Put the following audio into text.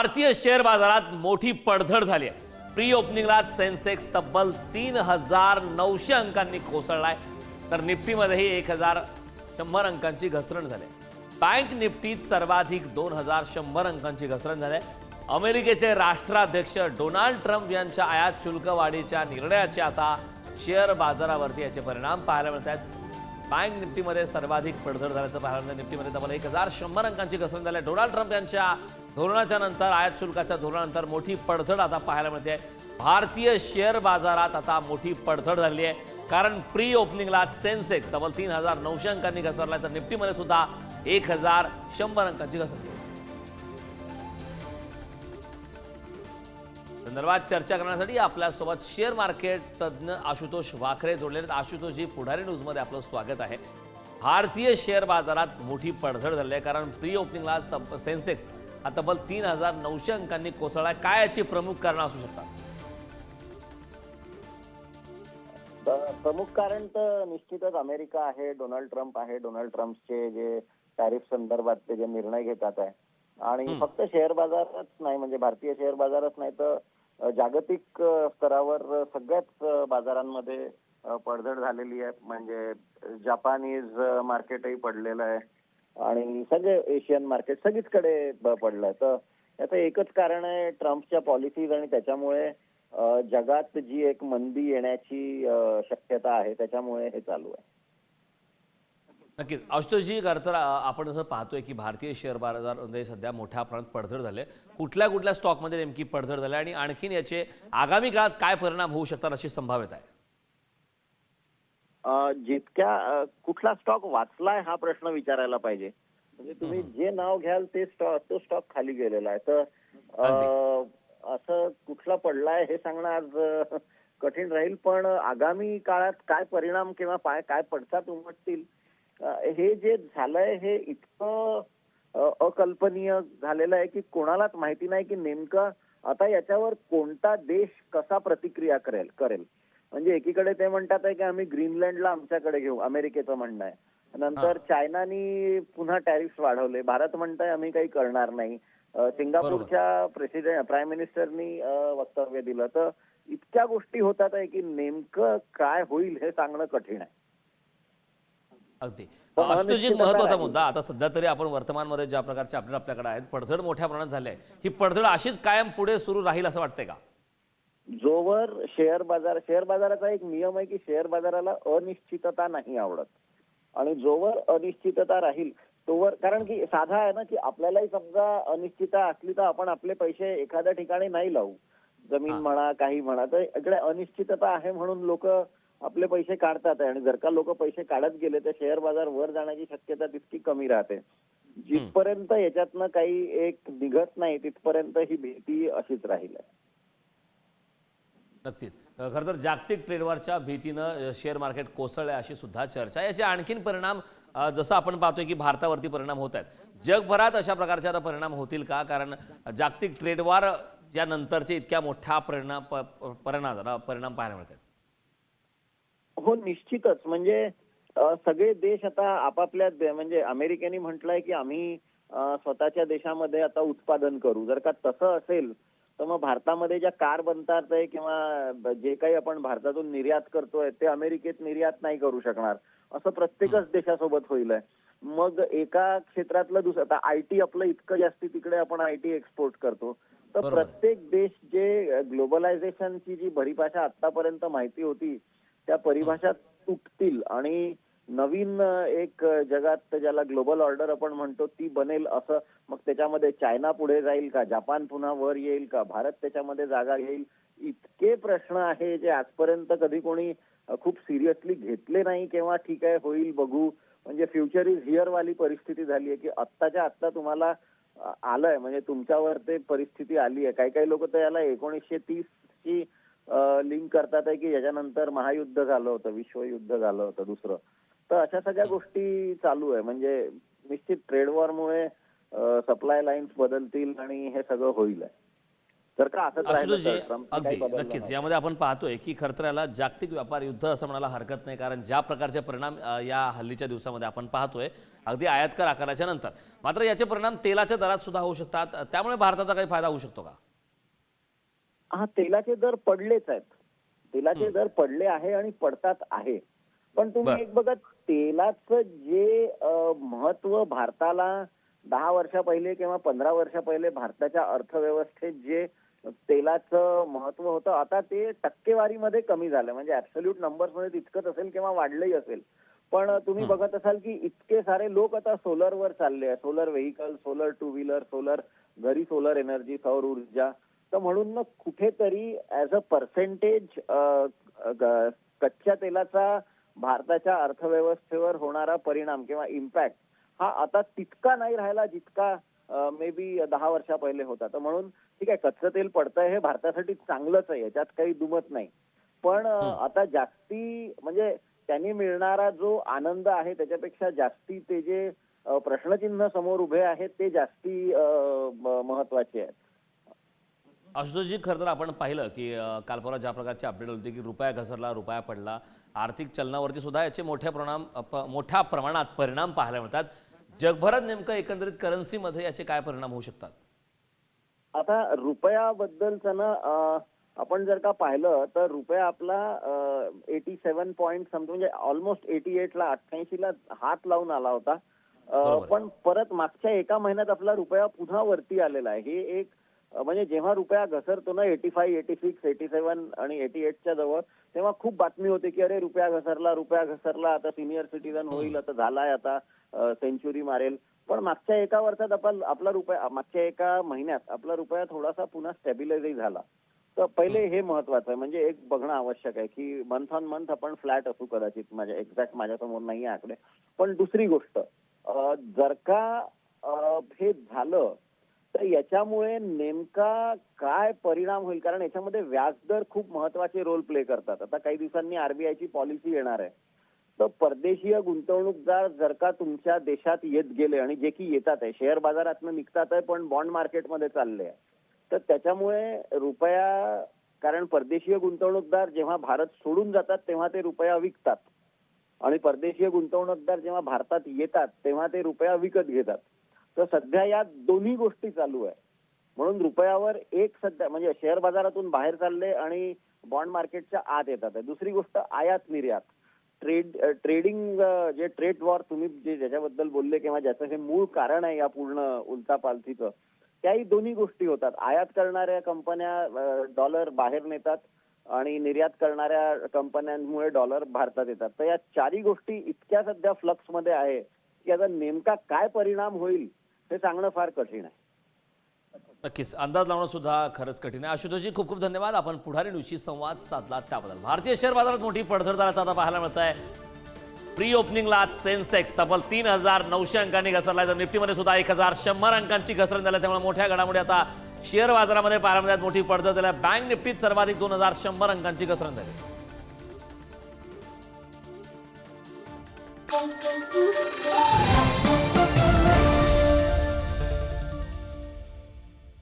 भारतीय शेअर बाजारात मोठी पडझड झाली आहे. प्री ओपनिंगला सेन्सेक्स तब्बल 3,900 अंकांनी कोसळलाय, तर निफ्टीमध्येही 1,100 अंकांची घसरण झाली. बँक निफ्टीत सर्वाधिक 2,100 अंकांची घसरण झाली. अमेरिकेचे राष्ट्राध्यक्ष डोनाल्ड ट्रम्प यांच्या आयात शुल्क वाढीच्या निर्णयाचे आता शेअर बाजारावरती याचे परिणाम पाहायला मिळत आहेत. बँक निफ्टीमध्ये सर्वाधिक पडझड झाल्याचं पाहायला मिळतं. निफ्टीमध्ये तब्बल 1,100 अंकांची घसरण झाली. डोनाल्ड ट्रम्प यांच्या धोरणाच्या नंतर, आयात शुल्काच्या धोरणानंतर मोठी पडझड आता पाहायला मिळते. भारतीय शेअर बाजारात आता मोठी पडझड झाली आहे, कारण प्री ओपनिंगला सेन्सेक्स तब्बल 3,900 अंकांनी घसरला, तर निफ्टीमध्ये सुद्धा 1,100 अंकांची घसरण. संदर्भात चर्चा करण्यासाठी आपल्यासोबत शेअर मार्केट तज्ज्ञ आशुतोष वाखरे जोडले आहेत. आशुतोषजी, पुढारी न्यूजमध्ये आपलं स्वागत आहे. भारतीय शेअर बाजारात मोठी पडझड झाली आहे, कारण प्री ओपनिंगला सेन्सेक्स हा तब्बल 3,900 अंकांनी कोसळला आहे. काय याची प्रमुख कारणं असू शकतात? प्रमुख कारण तर निश्चितच अमेरिका आहे, डोनाल्ड ट्रम्प आहे. डोनाल्ड ट्रम्पचे जे टॅरिफ संदर्भात ते जे निर्णय घेतात आहे, आणि फक्त शेअर बाजारच नाही, म्हणजे भारतीय शेअर बाजारच नाही तर जागतिक स्तरावर सगळ्याच बाजारांमध्ये पडझड झालेली आहे. म्हणजे जपानीज मार्केटही पडलेलं आहे आणि सगळे एशियन मार्केट सगळीचकडे पडलंय. तर याचं एकच कारण आहे, ट्रम्पच्या पॉलिसीज, आणि त्याच्यामुळे जगात जी एक मंदी येण्याची शक्यता आहे, त्याच्यामुळे हे चालू आहे. नक्कीच आशुतोषजी, खरं तर आपण असं पाहतोय की भारतीय शेअर बाजारामध्ये सध्या मोठ्या प्रमाणात पडझड झाले. कुठल्या स्टॉकमध्ये नेमकी पडझड झाली आणि आणखीन याचे आगामी काळात काय परिणाम होऊ शकतात अशी संभाव्यता आहे? जितक्या कुठला स्टॉक वाचलाय हा प्रश्न विचारायला पाहिजे. म्हणजे तुम्ही जे नाव घ्याल ते तो स्टॉक खाली गेलेला आहे. तर असं कुठला पडलाय हे सांगणं आज कठीण राहील. पण आगामी काळात काय परिणाम किंवा काय पडसाद उमटतील, हे जे झालंय हे इतकं अकल्पनीय झालेलं आहे की कोणालाच माहिती नाही की नेमकं आता याच्यावर कोणता देश कसा प्रतिक्रिया करेल. म्हणजे एकीकडे ते म्हणतात आहे की आम्ही ग्रीनलँडला आमच्याकडे घेऊ, अमेरिकेचं म्हणणं आहे. नंतर चायनानी पुन्हा टॅरिफ वाढवले. भारत म्हणताय आम्ही काही करणार नाही. सिंगापूरच्या प्राईम मिनिस्टरनी वक्तव्य दिलं. तर इतक्या गोष्टी होतात आहे की नेमकं काय होईल हे सांगणं कठीण आहे. अगदी आशुतोषजी, महत्वाचा मुद्दा. आता सध्या तरी आपण वर्तमानमध्ये ज्या प्रकारचे अपडेट आपल्याकडे आहेत, पडझड मोठ्या प्रमाणात झाली आहे. ही पडझड अशीच कायम पुढे सुरू राहील असं वाटतंय का? जोवर शेअर बाजाराचा एक नियम आहे की शेअर बाजाराला अनिश्चितता नाही आवडत, आणि जोवर अनिश्चितता राहील तोवर, कारण की साधा आहे ना की आपल्यालाही समजा अनिश्चितता असली तर आपण आपले पैसे एखाद्या ठिकाणी नाही लावू, जमीन म्हणा काही म्हणा. तर इकडे अनिश्चितता आहे म्हणून लोक आपले पैसे काढतात आहे, आणि जर का लोक पैसे काढत गेले तर शेअर बाजार वर जाण्याची शक्यता तितकी कमी राहते. जिथपर्यंत याच्यातनं काही एक निघत नाही तिथपर्यंत ही भीती अशीच राहील. नक्कीच. खरं तर जागतिक ट्रेडवरच्या भीतीनं शेअर मार्केट कोसळले अशी सुद्धा चर्चा आहे. याचे आणखीन परिणाम जसं आपण पाहतोय की भारतावरती परिणाम होत आहेत. जगभरात अशा प्रकारचे आता परिणाम होतील का? कारण जागतिक ट्रेडवर या नंतरचे इतक्या मोठ्या परिणाम पाहायला मिळतात. हो, निश्चितच. म्हणजे सगळे देश आता आपापल्या, म्हणजे अमेरिकेने म्हटलंय की आम्ही स्वतःच्या देशामध्ये आता उत्पादन करू. जर का तसं असेल तर मग भारतामध्ये ज्या कार बनतात आहे किंवा जे काही आपण भारतातून निर्यात करतोय ते अमेरिकेत निर्यात नाही करू शकणार. असं प्रत्येकच देशासोबत होईल. मग एका क्षेत्रातलं दुसरं, आता आयटी आपलं इतकं जास्ती तिकडे आपण आयटी एक्सपोर्ट करतो. तर प्रत्येक देश जे ग्लोबलायझेशनची जी परिभाषा आतापर्यंत माहिती होती त्या परिभाषा तुटतील, आणि नवीन एक जगात ज्याला ग्लोबल ऑर्डर आपण म्हणतो ती बनेल. असं मग त्याच्यामध्ये चायना पुढे जाईल का, जपान पुन्हा वर येईल का, भारत त्याच्यामध्ये जागा घेईल, इतके प्रश्न आहे जे आजपर्यंत कधी कोणी खूप सिरियसली घेतले नाही. किंवा ठीक आहे होईल बघू, म्हणजे फ्युचर इज हिअर वाली परिस्थिती झाली आहे की आत्ताच्या आत्ता तुम्हाला आलंय, म्हणजे तुमच्यावर ते परिस्थिती आली आहे. काही लोक तर याला 1930 ची लिंक करतात आहे की याच्यानंतर महायुद्ध झालं होतं, विश्वयुद्ध झालं होतं दुसरं. तर अशा सगळ्या गोष्टी चालू आहे. म्हणजे निश्चित ट्रेड वॉरमुळे सप्लाय लाईन्स बदलतील आणि हे सगळं होईल. जर का असंच राहिलं आशुतोषजी, तर ट्रम्पने अगदी काही बदललं नक्कीच नाही. यामध्ये आपण पाहतोय की खरं तर याला जागतिक व्यापार युद्ध असं म्हणायला हरकत नाही, कारण ज्या प्रकारचे परिणाम या हल्लीच्या दिवसामध्ये आपण पाहतोय अगदी आयातकर आकाराच्या नंतर, मात्र याचे परिणाम तेलाच्या दरात सुद्धा होऊ शकतात. त्यामुळे भारताचा काही फायदा होऊ शकतो का? हा, तेलाचे दर पडलेच आहेत. तेलाचे दर पडले आहे आणि पडतात आहे. पण तुम्ही बर. एक बघा, तेलाचं जे महत्व भारताला 10 वर्षा पहिले किंवा 15 वर्षा पहिले भारताच्या अर्थव्यवस्थेत जे तेलाचं महत्व होतं, आता ते टक्केवारीमध्ये कमी झालं. म्हणजे ऍब्सोल्यूट नंबर्समध्ये तितकंच असेल किंवा वाढलंही असेल. पण तुम्ही बघत असाल की इतके सारे लोक आता सोलरवर चालले आहे. Solar vehicle, solar two wheeler, solar, घरी सोलर एनर्जी, सौर ऊर्जा. तर म्हणून मग कुठेतरी ऍज अ पर्सेंटेज कच्च्या तेलाचा भारताच्या अर्थव्यवस्थेवर होणारा परिणाम किंवा इम्पॅक्ट हा आता तितका नाही राहिला जितका मे बी 10 वर्षा पहिले होता. तर म्हणून ठीक आहे, कच्चं तेल पडतंय हे भारतासाठी चांगलंच आहे, याच्यात काही दुमत नाही. पण आता जास्ती म्हणजे त्यांनी मिळणारा जो आनंद आहे त्याच्यापेक्षा जास्ती ते जे प्रश्नचिन्ह समोर उभे आहेत ते जास्ती महत्वाचे आहेत. आशुतोषजी, खरं तर आपण पाहिलं की काल परवा ज्या प्रकारची अपडेट होती की रुपया घसरला, रुपया पडला, आर्थिक चलनावरती सुद्धा याचे मोठ्या प्रमाणात परिणाम पाहायला मिळतात. जगभरात नेमकं एकंदरीत करन्सीमध्ये याचे काय परिणाम होऊ शकतात? आता रुपयाबद्दलचं ना आपण जर का पाहिलं तर रुपया आपला 87 पॉईंट समथिंग म्हणजे ऑलमोस्ट 88ला 88ला हात लावून आला होता. बरोबर. पण परत मागच्या एका महिन्यात आपला रुपया पुन्हा वरती आलेला आहे. हे एक म्हणजे जेव्हा रुपया घसरतो ना 85, 86, 87 आणि 88च्या जवळ, तेव्हा खूप बातमी होते की अरे रुपया घसरला, आता सिनियर सिटीजन होईल, आता झालाय, आता सेंचुरी मारेल. पण मागच्या एका वर्षात आपला रुपया, मागच्या एका महिन्यात आपला रुपया थोडासा पुन्हा स्टॅबिलाइजही झाला. तर पहिले हे महत्वाचं आहे. म्हणजे एक बघणं आवश्यक आहे की मंथ ऑन मंथ आपण फ्लॅट असू कदाचित, माझ्या एक्झॅक्ट माझ्यासमोर नाही आहे आकडे. पण दुसरी गोष्ट, जर का हे झालं तर याच्यामुळे नेमका काय परिणाम होईल, कारण याच्यामध्ये व्याजदर खूप महत्वाचे रोल प्ले करतात. आता काही दिवसांनी आरबीआयची पॉलिसी येणार आहे. तर परदेशीय गुंतवणूकदार जर का तुमच्या देशात येत गेले, आणि जे की येतात आहे, शेअर बाजारातनं निघतात आहे पण बॉन्ड मार्केटमध्ये चालले आहे, तर त्याच्यामुळे रुपया, कारण परदेशीय गुंतवणूकदार जेव्हा भारत सोडून जातात तेव्हा ते रुपया विकतात आणि परदेशीय गुंतवणूकदार जेव्हा भारतात येतात तेव्हा ते रुपया विकत घेतात. तर सध्या या दोन्ही गोष्टी चालू आहे. म्हणून रुपयावर एक सध्या म्हणजे शेअर बाजारातून बाहेर चालले आणि बॉन्ड मार्केटच्या आत येतात आहे. दुसरी गोष्ट आयात निर्यात, ट्रेडिंग, जे ट्रेड वॉर तुम्ही ज्याच्याबद्दल बोलले किंवा ज्याचं हे मूळ कारण आहे या पूर्ण उलथापालथीचं, त्याही दोन्ही गोष्टी होतात. आयात करणाऱ्या कंपन्या डॉलर बाहेर नेतात आणि निर्यात करणाऱ्या कंपन्यांमुळे डॉलर भारतात येतात. तर या चारही गोष्टी इतक्या सध्या फ्लक्समध्ये आहे की आता नेमका काय परिणाम होईल हे सांगणं फार कठीण आहे. नक्कीच अंदाज लावणं सुद्धा खरंच कठीण आहे. आशुतोषजी, खूप खूप धन्यवाद. आपण पुढारी न्यूजशी संवाद साधला त्याबद्दल. भारतीय शेअर बाजारात मोठी पडझड झाल्याचं आता पाहायला मिळत आहे. प्री ओपनिंगला आज सेन्सेक्स तब्बल 3,900 अंकांनी घसरला, तर निफ्टीमध्ये सुद्धा 1,100 अंकांची घसरण झाली. त्यामुळे मोठ्या घडामोडी आता शेअर बाजारामध्ये पाहायला मिळतात. मोठी पडझड झाली. बँक निफ्टीत सर्वाधिक 2,100 अंकांची घसरण झाली.